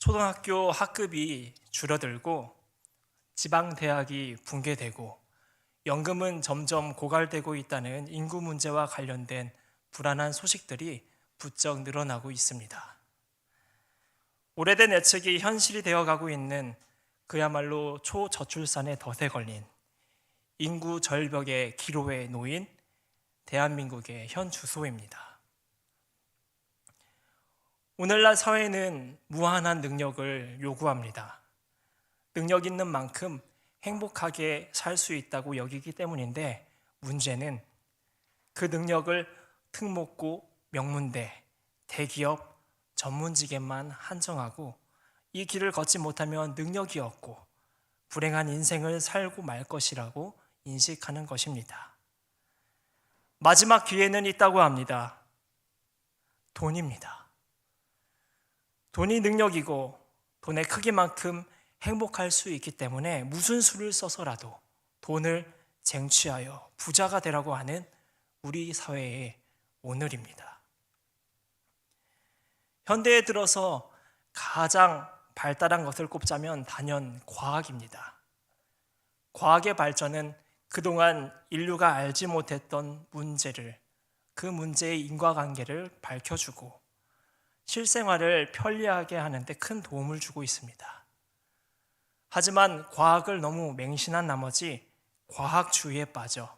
초등학교 학급이 줄어들고 지방 대학이 붕괴되고 연금은 점점 고갈되고 있다는 인구 문제와 관련된 불안한 소식들이 부쩍 늘어나고 있습니다. 오래된 예측이 현실이 되어가고 있는 그야말로 초저출산의 덫에 걸린 인구 절벽의 기로에 놓인 대한민국의 현 주소입니다. 오늘날 사회는 무한한 능력을 요구합니다. 능력 있는 만큼 행복하게 살 수 있다고 여기기 때문인데, 문제는 그 능력을 특목고, 명문대, 대기업, 전문직에만 한정하고 이 길을 걷지 못하면 능력이 없고 불행한 인생을 살고 말 것이라고 인식하는 것입니다. 마지막 기회는 있다고 합니다. 돈입니다. 돈이 능력이고 돈의 크기만큼 행복할 수 있기 때문에 무슨 수를 써서라도 돈을 쟁취하여 부자가 되라고 하는 우리 사회의 오늘입니다. 현대에 들어서 가장 발달한 것을 꼽자면 단연 과학입니다. 과학의 발전은 그동안 인류가 알지 못했던 문제를, 그 문제의 인과관계를 밝혀주고 실생활을 편리하게 하는데 큰 도움을 주고 있습니다. 하지만 과학을 너무 맹신한 나머지 과학주의에 빠져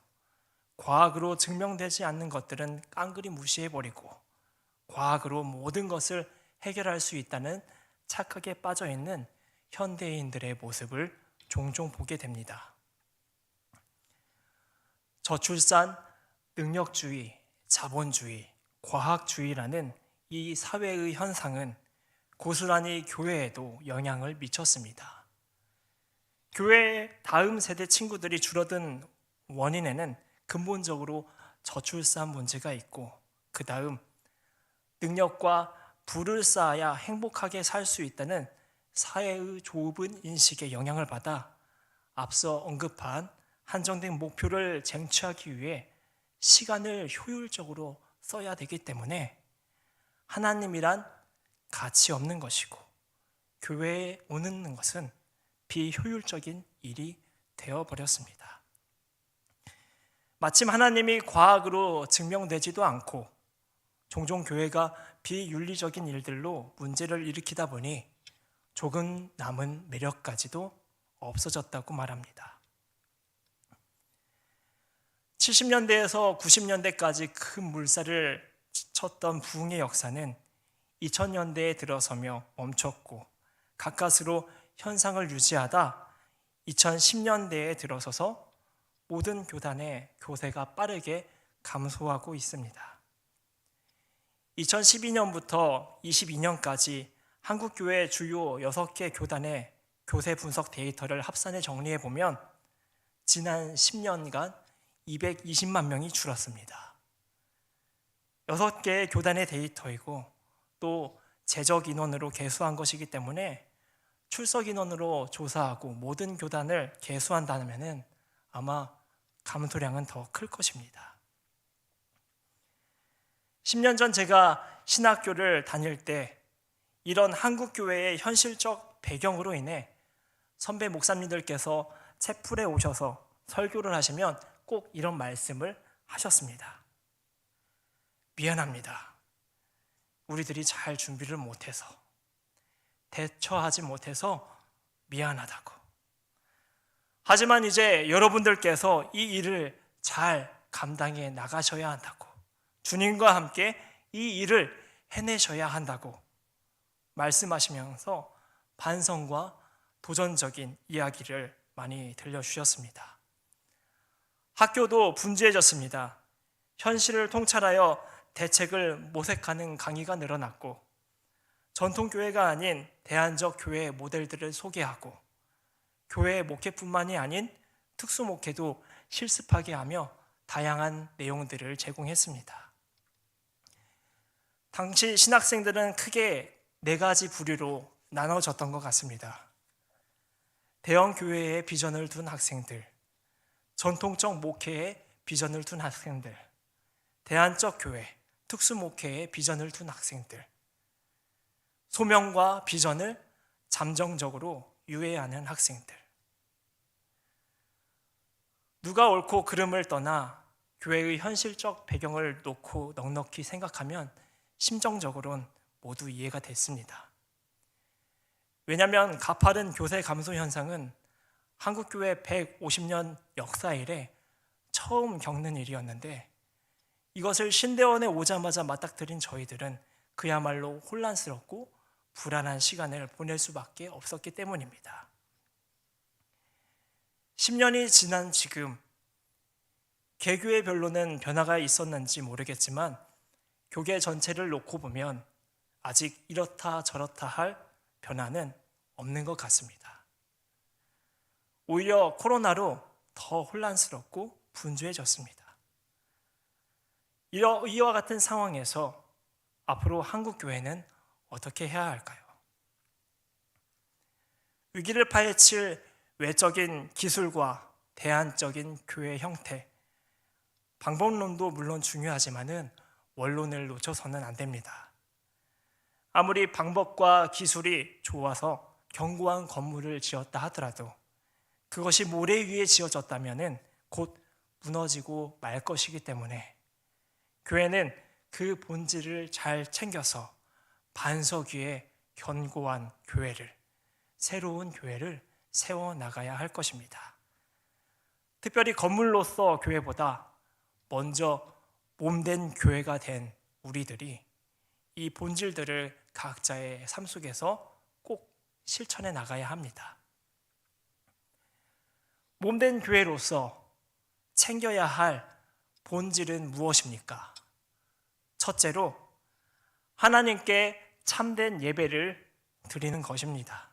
과학으로 증명되지 않는 것들은 깡그리 무시해버리고 과학으로 모든 것을 해결할 수 있다는 착각에 빠져있는 현대인들의 모습을 종종 보게 됩니다. 저출산, 능력주의, 자본주의, 과학주의라는 이 사회의 현상은 고스란히 교회에도 영향을 미쳤습니다. 교회의 다음 세대 친구들이 줄어든 원인에는 근본적으로 저출산 문제가 있고, 그 다음 능력과 부를 쌓아야 행복하게 살 수 있다는 사회의 좁은 인식에 영향을 받아 앞서 언급한 한정된 목표를 쟁취하기 위해 시간을 효율적으로 써야 되기 때문에 하나님이란 가치 없는 것이고 교회에 오는 것은 비효율적인 일이 되어버렸습니다. 마침 하나님이 과학으로 증명되지도 않고 종종 교회가 비윤리적인 일들로 문제를 일으키다 보니 조금 남은 매력까지도 없어졌다고 말합니다. 70년대에서 90년대까지 큰 물살을 쳤던 부흥의 역사는 2000년대에 들어서며 멈췄고 가까스로 현상을 유지하다 2010년대에 들어서서 모든 교단의 교세가 빠르게 감소하고 있습니다. 2012년부터 22년까지 한국교회 주요 6개 교단의 교세 분석 데이터를 합산해 정리해 보면 지난 10년간 220만 명이 줄었습니다. 6개의 교단의 데이터이고 또 재적 인원으로 계수한 것이기 때문에 출석 인원으로 조사하고 모든 교단을 계수한다면 아마 감소량은 더 클 것입니다. 10년 전 제가 신학교를 다닐 때 이런 한국교회의 현실적 배경으로 인해 선배 목사님들께서 채플에 오셔서 설교를 하시면 꼭 이런 말씀을 하셨습니다. 미안합니다. 우리들이 잘 준비를 못해서, 대처하지 못해서 미안하다고. 하지만 이제 여러분들께서 이 일을 잘 감당해 나가셔야 한다고, 주님과 함께 이 일을 해내셔야 한다고 말씀하시면서 반성과 도전적인 이야기를 많이 들려주셨습니다. 학교도 분주해졌습니다. 현실을 통찰하여 대책을 모색하는 강의가 늘어났고 전통교회가 아닌 대안적 교회의 모델들을 소개하고 교회의 목회뿐만이 아닌 특수목회도 실습하게 하며 다양한 내용들을 제공했습니다. 당시 신학생들은 크게 4가지 부류로 나눠졌던 것 같습니다. 대형 교회에 비전을 둔 학생들, 전통적 목회에 비전을 둔 학생들, 대안적 교회, 특수목회에 비전을 둔 학생들, 소명과 비전을 잠정적으로 유예하는 학생들. 누가 옳고 그름을 떠나 교회의 현실적 배경을 놓고 넉넉히 생각하면 심정적으로는 모두 이해가 됐습니다. 왜냐하면 가파른 교세 감소 현상은 한국교회 150년 역사 이래 처음 겪는 일이었는데, 이것을 신대원에 오자마자 맞닥뜨린 저희들은 그야말로 혼란스럽고 불안한 시간을 보낼 수밖에 없었기 때문입니다. 10년이 지난 지금 개교회별로는 변화가 있었는지 모르겠지만 교계 전체를 놓고 보면 아직 이렇다 저렇다 할 변화는 없는 것 같습니다. 오히려 코로나로 더 혼란스럽고 분주해졌습니다. 이와 같은 상황에서 앞으로 한국교회는 어떻게 해야 할까요? 위기를 파헤칠 외적인 기술과 대안적인 교회 형태, 방법론도 물론 중요하지만은 원론을 놓쳐서는 안 됩니다. 아무리 방법과 기술이 좋아서 견고한 건물을 지었다 하더라도 그것이 모래 위에 지어졌다면은 곧 무너지고 말 것이기 때문에 교회는 그 본질을 잘 챙겨서 반석 위에 견고한 교회를, 새로운 교회를 세워나가야 할 것입니다. 특별히 건물로서 교회보다 먼저 몸된 교회가 된 우리들이 이 본질들을 각자의 삶 속에서 꼭 실천해 나가야 합니다. 몸된 교회로서 챙겨야 할 본질은 무엇입니까? 첫째로 하나님께 참된 예배를 드리는 것입니다.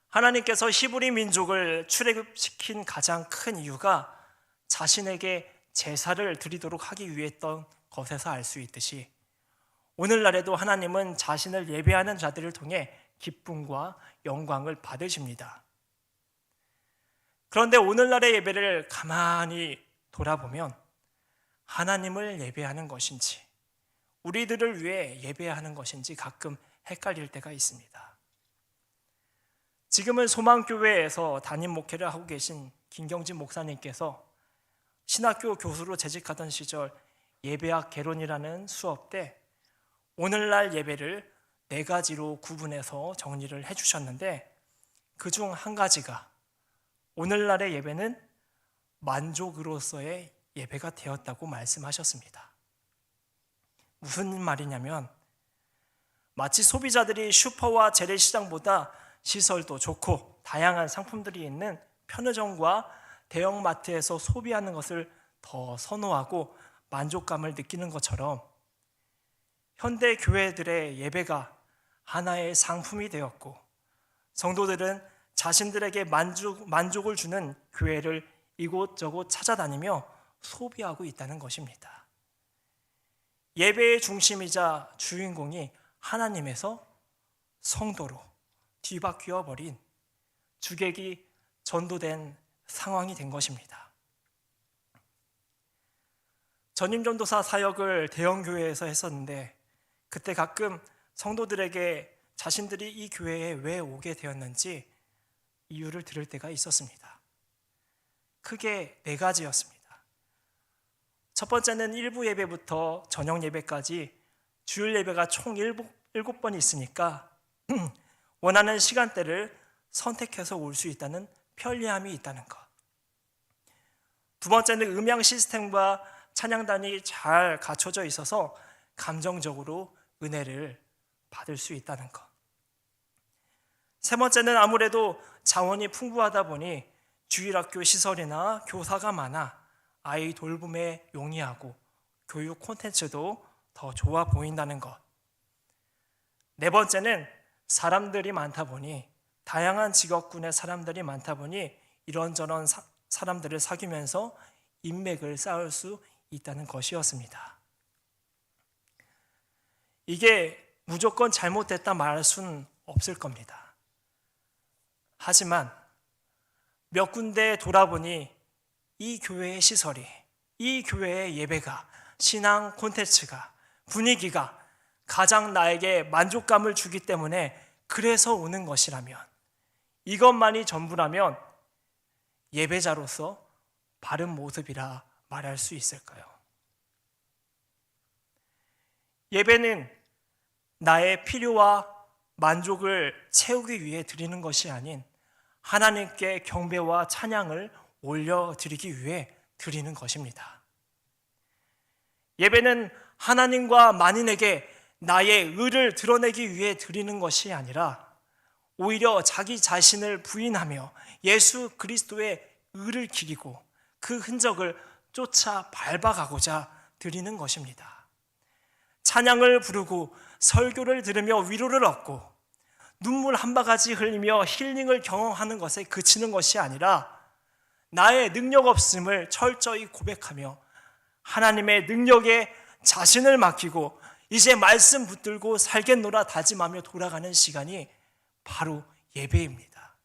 하나님께서 히브리 민족을 출애굽시킨 가장 큰 이유가 자신에게 제사를 드리도록 하기 위했던 것에서 알 수 있듯이 오늘날에도 하나님은 자신을 예배하는 자들을 통해 기쁨과 영광을 받으십니다. 그런데 오늘날의 예배를 가만히 돌아보면 하나님을 예배하는 것인지 우리들을 위해 예배하는 것인지 가끔 헷갈릴 때가 있습니다. 지금은 소망교회에서 담임 목회를 하고 계신 김경진 목사님께서 신학교 교수로 재직하던 시절 예배학 개론이라는 수업 때 오늘날 예배를 4가지로 구분해서 정리를 해주셨는데, 그중 한 가지가 오늘날의 예배는 만족으로서의 예배가 되었다고 말씀하셨습니다. 무슨 말이냐면 마치 소비자들이 슈퍼와 재래시장보다 시설도 좋고 다양한 상품들이 있는 편의점과 대형마트에서 소비하는 것을 더 선호하고 만족감을 느끼는 것처럼 현대 교회들의 예배가 하나의 상품이 되었고 성도들은 자신들에게 만족을 주는 교회를 이곳저곳 찾아다니며 소비하고 있다는 것입니다. 예배의 중심이자 주인공이 하나님에서 성도로 뒤바뀌어 버린 주객이 전도된 상황이 된 것입니다. 전임전도사 사역을 대형교회에서 했었는데 그때 가끔 성도들에게 자신들이 이 교회에 왜 오게 되었는지 이유를 들을 때가 있었습니다. 크게 4가지였습니다. 첫 번째는 일부 예배부터 저녁 예배까지 주일 예배가 총 7번이 있으니까 원하는 시간대를 선택해서 올 수 있다는 편리함이 있다는 것. 두 번째는 음향 시스템과 찬양단이 잘 갖춰져 있어서 감정적으로 은혜를 받을 수 있다는 것. 세 번째는 아무래도 자원이 풍부하다 보니 주일학교 시설이나 교사가 많아 아이 돌봄에 용이하고 교육 콘텐츠도 더 좋아 보인다는 것. 네 번째는 사람들이 많다 보니 다양한 직업군의 사람들이 많다 보니 이런저런 사람들을 사귀면서 인맥을 쌓을 수 있다는 것이었습니다. 이게 무조건 잘못됐다 말할 수는 없을 겁니다. 하지만 몇 군데 돌아보니 이 교회의 시설이, 이 교회의 예배가, 신앙 콘텐츠가, 분위기가 가장 나에게 만족감을 주기 때문에 그래서 오는 것이라면, 이것만이 전부라면 예배자로서 바른 모습이라 말할 수 있을까요? 예배는 나의 필요와 만족을 채우기 위해 드리는 것이 아닌 하나님께 경배와 찬양을 올려드리기 위해 드리는 것입니다. 예배는 하나님과 만인에게 나의 의를 드러내기 위해 드리는 것이 아니라 오히려 자기 자신을 부인하며 예수 그리스도의 의를 기리고 그 흔적을 쫓아 밟아가고자 드리는 것입니다. 찬양을 부르고 설교를 들으며 위로를 얻고 눈물 한 바가지 흘리며 힐링을 경험하는 것에 그치는 것이 아니라 나의 능력 없음을 철저히 고백하며 하나님의 능력에 자신을 맡기고 이제 말씀 붙들고 살겠노라 다짐하며 돌아가는 시간이 바로 예배입니다.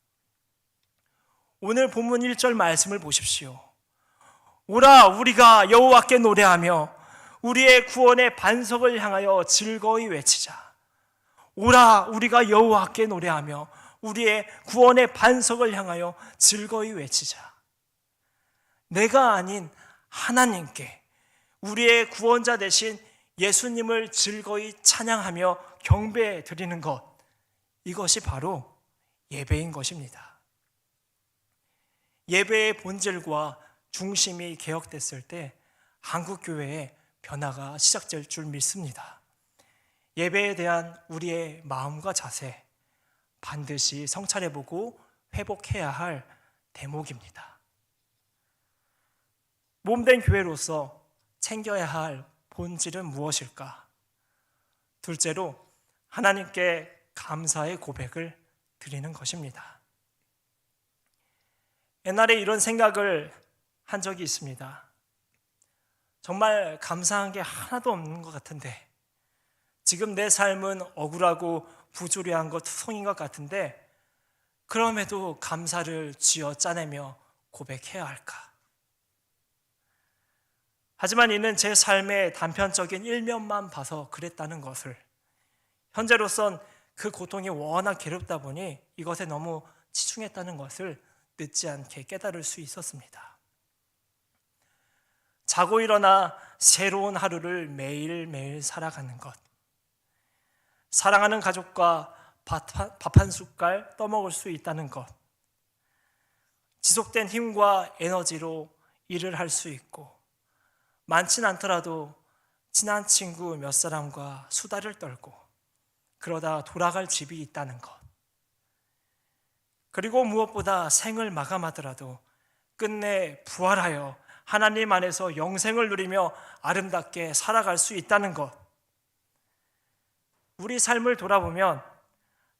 오늘 본문 1절 말씀을 보십시오. 오라 우리가 여호와께 노래하며 우리의 구원의 반석을 향하여 즐거이 외치자. 오라 우리가 여호와께 노래하며 우리의 구원의 반석을 향하여 즐거이 외치자. 내가 아닌 하나님께 우리의 구원자 되신 예수님을 즐거이 찬양하며 경배해 드리는 것, 이것이 바로 예배인 것입니다. 예배의 본질과 중심이 개혁됐을 때 한국교회의 변화가 시작될 줄 믿습니다. 예배에 대한 우리의 마음과 자세, 반드시 성찰해보고 회복해야 할 대목입니다. 몸된 교회로서 챙겨야 할 본질은 무엇일까? 둘째로 하나님께 감사의 고백을 드리는 것입니다. 옛날에 이런 생각을 한 적이 있습니다. 정말 감사한 게 하나도 없는 것 같은데, 지금 내 삶은 억울하고 부조리한 것 투성인 것 같은데 그럼에도 감사를 쥐어 짜내며 고백해야 할까? 하지만 이는 제 삶의 단편적인 일면만 봐서 그랬다는 것을, 현재로선 그 고통이 워낙 괴롭다 보니 이것에 너무 치중했다는 것을 늦지 않게 깨달을 수 있었습니다. 자고 일어나 새로운 하루를 매일매일 살아가는 것, 사랑하는 가족과 밥 한 숟갈 떠먹을 수 있다는 것, 지속된 힘과 에너지로 일을 할 수 있고, 많진 않더라도 친한 친구 몇 사람과 수다를 떨고 그러다 돌아갈 집이 있다는 것, 그리고 무엇보다 생을 마감하더라도 끝내 부활하여 하나님 안에서 영생을 누리며 아름답게 살아갈 수 있다는 것, 우리 삶을 돌아보면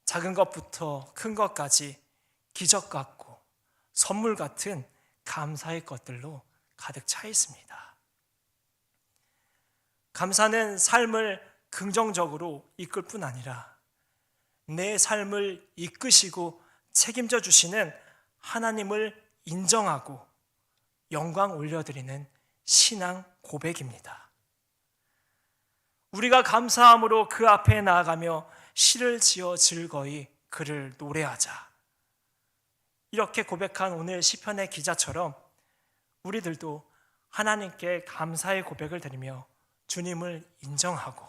작은 것부터 큰 것까지 기적 같고 선물 같은 감사의 것들로 가득 차 있습니다. 감사는 삶을 긍정적으로 이끌 뿐 아니라 내 삶을 이끄시고 책임져 주시는 하나님을 인정하고 영광 올려드리는 신앙 고백입니다. 우리가 감사함으로 그 앞에 나아가며 시를 지어 즐거이 그를 노래하자. 이렇게 고백한 오늘 시편의 기자처럼 우리들도 하나님께 감사의 고백을 드리며 주님을 인정하고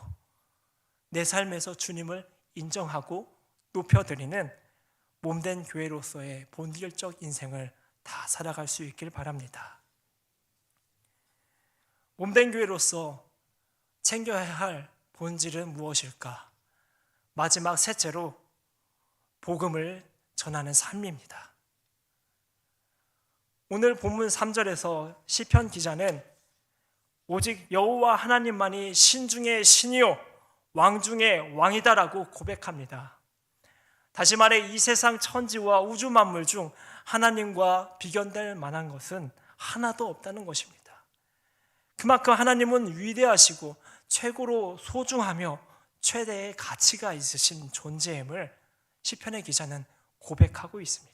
내 삶에서 주님을 인정하고 높여드리는 몸된 교회로서의 본질적 인생을 다 살아갈 수 있길 바랍니다. 몸된 교회로서 챙겨야 할 본질은 무엇일까? 마지막 셋째로 복음을 전하는 삶입니다. 오늘 본문 3절에서 시편 기자는 오직 여호와 하나님만이 신 중에 신이요 왕 중에 왕이다라고 고백합니다. 다시 말해 이 세상 천지와 우주 만물 중 하나님과 비견될 만한 것은 하나도 없다는 것입니다. 그만큼 하나님은 위대하시고 최고로 소중하며 최대의 가치가 있으신 존재임을 시편의 기자는 고백하고 있습니다.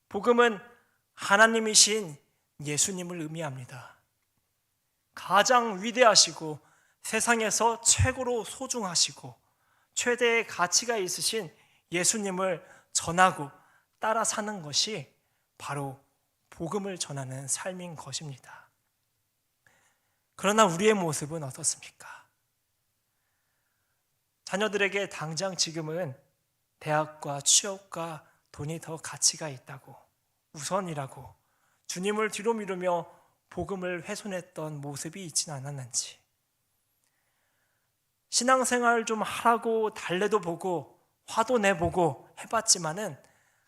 복음은 하나님이신 예수님을 의미합니다. 가장 위대하시고 세상에서 최고로 소중하시고 최대의 가치가 있으신 예수님을 전하고 따라 사는 것이 바로 복음을 전하는 삶인 것입니다. 그러나 우리의 모습은 어떻습니까? 자녀들에게 당장 지금은 대학과 취업과 돈이 더 가치가 있다고, 우선이라고 주님을 뒤로 미루며 복음을 훼손했던 모습이 있지는 않았는지, 신앙생활 좀 하라고 달래도 보고 화도 내보고 해봤지만은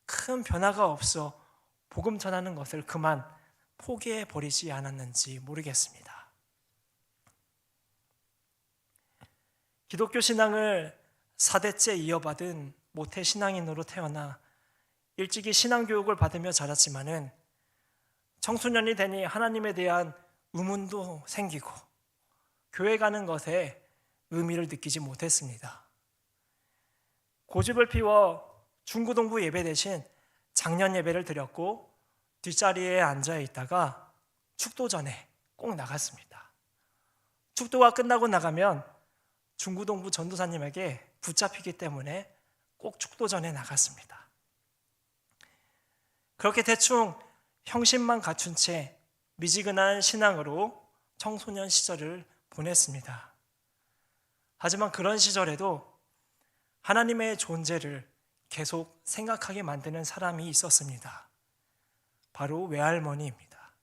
큰 변화가 없어 복음 전하는 것을 그만 포기해버리지 않았는지 모르겠습니다. 기독교 신앙을 4대째 이어받은 모태 신앙인으로 태어나 일찍이 신앙교육을 받으며 자랐지만은 청소년이 되니 하나님에 대한 의문도 생기고 교회 가는 것에 의미를 느끼지 못했습니다. 고집을 피워 중고등부 예배 대신 장년 예배를 드렸고 뒷자리에 앉아 있다가 축도 전에 꼭 나갔습니다. 축도가 끝나고 나가면 중고등부 전도사님에게 붙잡히기 때문에 꼭 축도 전에 나갔습니다. 그렇게 대충 형식만 갖춘 채 미지근한 신앙으로 청소년 시절을 보냈습니다. 하지만 그런 시절에도 하나님의 존재를 계속 생각하게 만드는 사람이 있었습니다. 바로 외할머니입니다.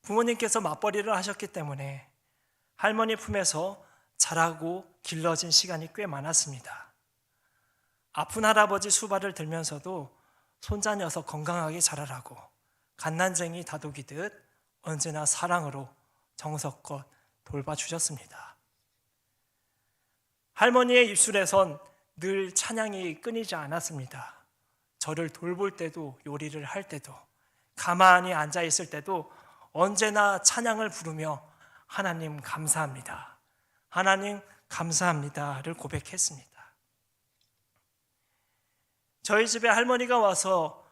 부모님께서 맞벌이를 하셨기 때문에 할머니 품에서 자라고 길러진 시간이 꽤 많았습니다. 아픈 할아버지 수발을 들면서도 손자 녀석 건강하게 자라라고 갓난쟁이 다독이듯 언제나 사랑으로 정성껏 돌봐주셨습니다. 할머니의 입술에선 늘 찬양이 끊이지 않았습니다. 저를 돌볼 때도 요리를 할 때도 가만히 앉아있을 때도 언제나 찬양을 부르며 하나님 감사합니다. 하나님 감사합니다를 고백했습니다. 저희 집에 할머니가 와서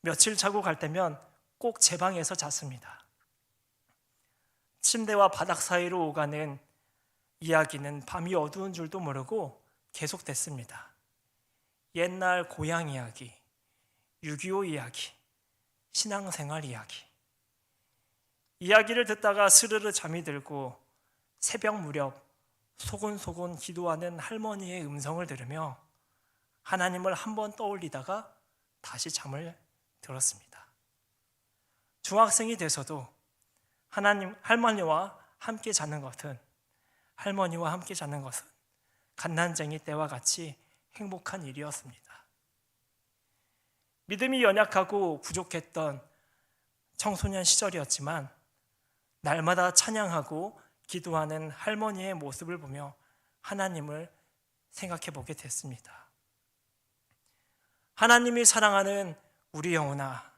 며칠 자고 갈 때면 꼭 제 방에서 잤습니다. 침대와 바닥 사이로 오가는 이야기는 밤이 어두운 줄도 모르고 계속됐습니다. 옛날 고향 이야기, 6.25 이야기, 신앙생활 이야기. 이야기를 듣다가 스르르 잠이 들고 새벽 무렵 소곤소곤 기도하는 할머니의 음성을 들으며 하나님을 한번 떠올리다가 다시 잠을 들었습니다. 중학생이 돼서도 할머니와 함께 자는 것은 갓난쟁이 때와 같이 행복한 일이었습니다. 믿음이 연약하고 부족했던 청소년 시절이었지만 날마다 찬양하고 기도하는 할머니의 모습을 보며 하나님을 생각해 보게 됐습니다. 하나님이 사랑하는 우리 영혼아,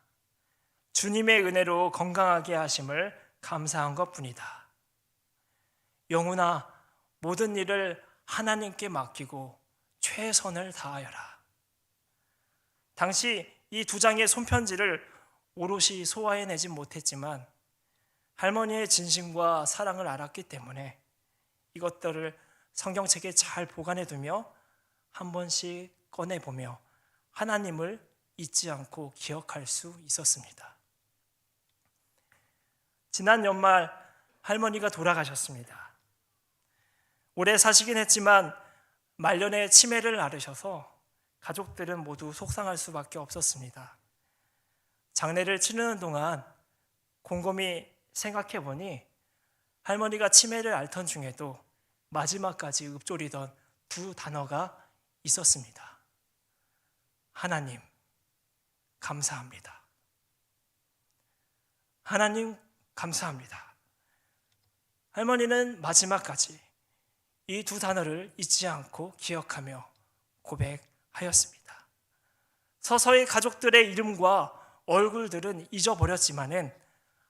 주님의 은혜로 건강하게 하심을 감사한 것뿐이다. 영혼아, 모든 일을 하나님께 맡기고 최선을 다하여라. 당시 이 2장의 손편지를 오롯이 소화해내지 못했지만 할머니의 진심과 사랑을 알았기 때문에 이것들을 성경책에 잘 보관해두며 한 번씩 꺼내보며 하나님을 잊지 않고 기억할 수 있었습니다. 지난 연말 할머니가 돌아가셨습니다. 오래 사시긴 했지만 말년에 치매를 앓으셔서 가족들은 모두 속상할 수밖에 없었습니다. 장례를 치르는 동안 곰곰이 생각해 보니 할머니가 치매를 앓던 중에도 마지막까지 읊조리던 2 단어가 있었습니다. 하나님, 감사합니다. 하나님, 감사합니다. 할머니는 마지막까지 이 2 단어를 잊지 않고 기억하며 고백하였습니다. 서서히 가족들의 이름과 얼굴들은 잊어버렸지만은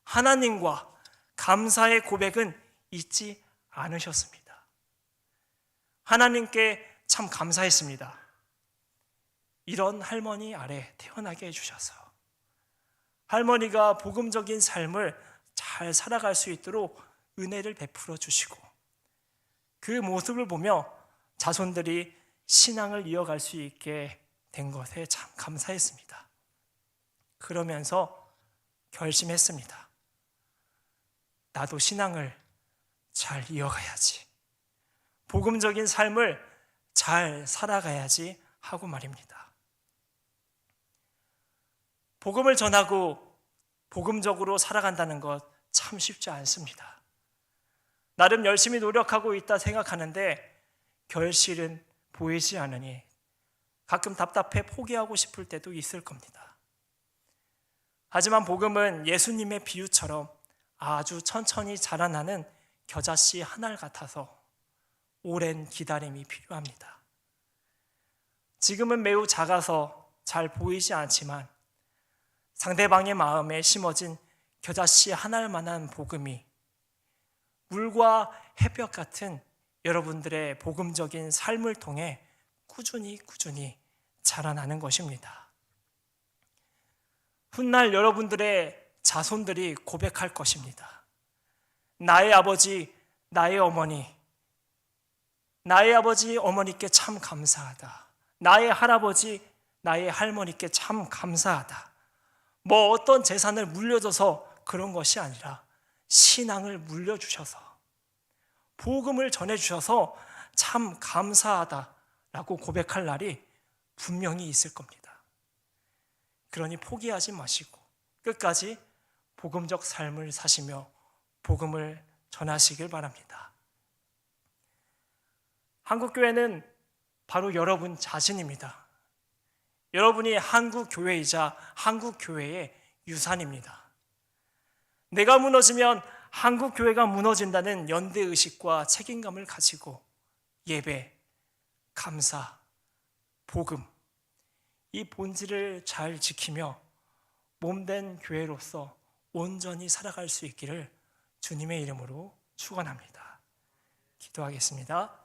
하나님과 감사의 고백은 잊지 않으셨습니다. 하나님께 참 감사했습니다. 이런 할머니 아래 태어나게 해주셔서 할머니가 복음적인 삶을 잘 살아갈 수 있도록 은혜를 베풀어 주시고 그 모습을 보며 자손들이 신앙을 이어갈 수 있게 된 것에 참 감사했습니다. 그러면서 결심했습니다. 나도 신앙을 잘 이어가야지. 복음적인 삶을 잘 살아가야지 하고 말입니다. 복음을 전하고 복음적으로 살아간다는 것 참 쉽지 않습니다. 나름 열심히 노력하고 있다 생각하는데 결실은 보이지 않으니 가끔 답답해 포기하고 싶을 때도 있을 겁니다. 하지만 복음은 예수님의 비유처럼 아주 천천히 자라나는 겨자씨 한 알 같아서 오랜 기다림이 필요합니다. 지금은 매우 작아서 잘 보이지 않지만 상대방의 마음에 심어진 겨자씨 한 알만한 복음이 물과 햇볕 같은 여러분들의 복음적인 삶을 통해 꾸준히 자라나는 것입니다. 훗날 여러분들의 자손들이 고백할 것입니다. 나의 아버지, 나의 어머니, 나의 아버지, 어머니께 참 감사하다. 나의 할아버지, 나의 할머니께 참 감사하다. 뭐 어떤 재산을 물려줘서 그런 것이 아니라 신앙을 물려주셔서 복음을 전해주셔서 참 감사하다라고 고백할 날이 분명히 있을 겁니다. 그러니 포기하지 마시고 끝까지 복음적 삶을 사시며 복음을 전하시길 바랍니다. 한국교회는 바로 여러분 자신입니다. 여러분이 한국교회이자 한국교회의 유산입니다. 내가 무너지면 한국교회가 무너진다는 연대의식과 책임감을 가지고 예배, 감사, 복음, 이 본질을 잘 지키며 몸된 교회로서 온전히 살아갈 수 있기를 주님의 이름으로 축원합니다. 기도하겠습니다.